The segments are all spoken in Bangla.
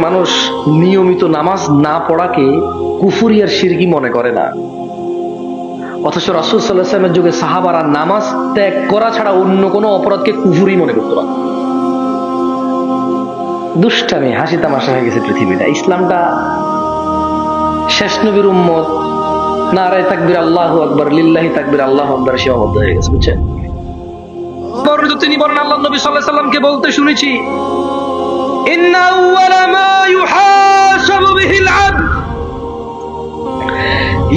মানুষ নিয়মিত নামাজ না পড়াকে কুফরি আর শিরকি মনে করে না, অথচ রাসূল সাল্লাল্লাহু আলাইহি ওয়াসাল্লামের যুগে সাহাবারা নামাজ ত্যাগ করা ছাড়া অন্য কোনো অপরাধকে কুফরি মনে করতো না। দুষ্টামি, হাসি তামাশা হয়ে গেছে পৃথিবীটা। ইসলামটা শেষ নবীর উম্মত, নারায়ে তাকবীর আল্লাহু আকবার, লিল্লাহি তাকবীর আল্লাহু আকবার সীমাবদ্ধ হয়ে গেছে, বুঝছেন? বর্ণিত তিনি বলেন, আল্লাহ নবী সাল্লাল্লাহু আলাইহি ওয়াসাল্লামকে বলতে শুনেছি, ইন্না আউওয়ালা মা ইউহাসাবু বিহিল আবদ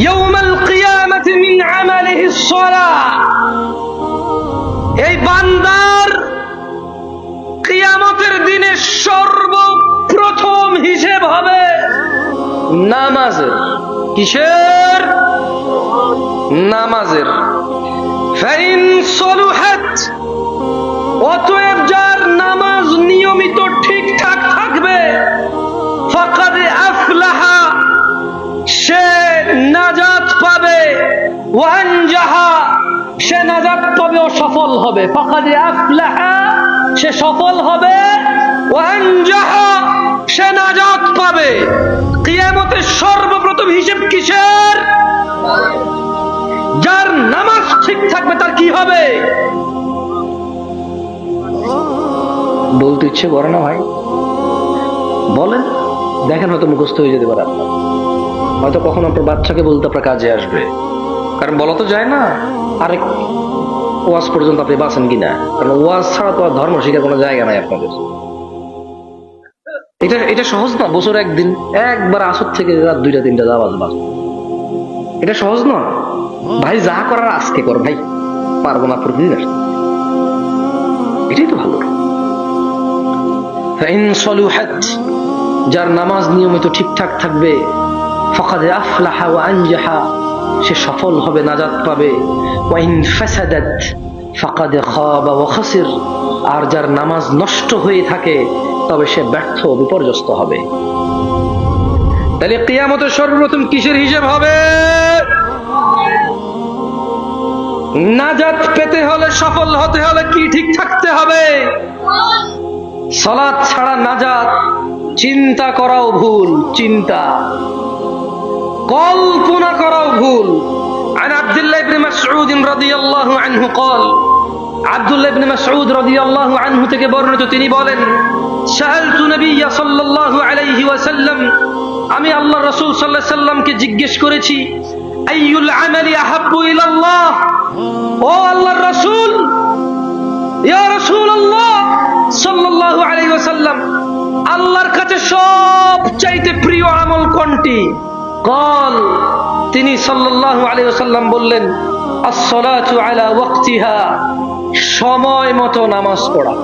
ইয়াউমাল কিয়ামাতি মিন আমালিহিস সালাহ। এই বান্দার কিয়ামতের দিনে সর্বপ্রথম হিসেব হবে নামাজের। কিসের? নামাজের। ফাইন সলুহাত, অতএব যার নামাজ নিয়মিত ঠিকঠাক থাকবে, ফাকাদ আফলাহা, সে নাজাত পাবে, ওয়া আনজাহা, সে নাজাত পাবে ও সফল হবে। ফাকাদ আফলাহা, সে সফল হবে, ওয়া আনজাহা, সে নাজাত পাবে। কিয়ামতের সর্বপ্রথম হিসাব কিসের? যার নামাজ ঠিক থাকবে তার কি হবে? বলতে ইচ্ছে করে না ভাই? বলেন, দেখেন, হয়তো মুখস্থ হয়ে যেতে পারে আপনার, হয়তো কখন আপনার বাচ্চাকে বলতে আপনার কাজে আসবে, কারণ বলা তো যায় না আরেক ওয়াজ পর্যন্ত আপনি বাঁচেন কিনা, কারণ ওয়াজ ছাড়া তো আর ধর্ম শিখার কোনো জায়গা নাই আপনাদের। এটা সহজ না, বছর একদিন একবার আসর থেকে রাত 2টা 3টা আওয়াজ বাজ, এটা সহজ না ভাই। যা করার আজকে কর ভাই, পারবো না প্রতিদিন আসতে, এটাই তো ভালো। ফাইন সলুহাত, যার নামাজ নিয়মিত ঠিকঠাক থাকবে, ফাকাদ আফলাহা ওয়া আনজাহা, সে সফল হবে, নাজাত পাবে। ওয়া ইন ফাসাদাত ফাকাদ খাবা ওয়া খাসির, আর যার নামাজ নষ্ট হয়ে থাকে তবে সে ব্যর্থ, বিপর্যস্ত হবে। তাহলে কিয়ামতের সর্বপ্রথম কিসের হিসাব হবে? নাজাত পেতে হলে, সফল হতে হলে কি ঠিক থাকতে হবে? সালাত ছাড়া নাজাত চিন্তা করাও ভুল, চিন্তা কল্পনা করাও ভুল। عن عبد الله بن مسعود رضي الله عنه قال, আব্দুল্লাহ ইবনে মাসউদ রাদিয়াল্লাহু আনহু থেকে বর্ণিত, তিনি বলেন, সাআলতু নবিয়্য সাল্লাল্লাহু আলাইহি ওয়াসাল্লাম, আমি আল্লাহর রাসূল সাল্লাল্লাহু আলাইহি ওয়াসাল্লামকে জিজ্ঞেস করেছি, আইয়ুল আমালি আহাব্বু ইলাল্লাহ, ও আল্লাহর রাসূল, ইয়া রাসূলুল্লাহ সাল্লাল্লাহু আলাইহি ওয়াসাল্লাম, আল্লাহর কাছে সবচাইতে প্রিয় আমল কোনটি? قال, তিনি সাল্লাল্লাহু আলাইহি ওয়াসাল্লাম বললেন, আস-সালাতু আলা ওয়াক্তিহা, সময় মতো নামাজ পড়া।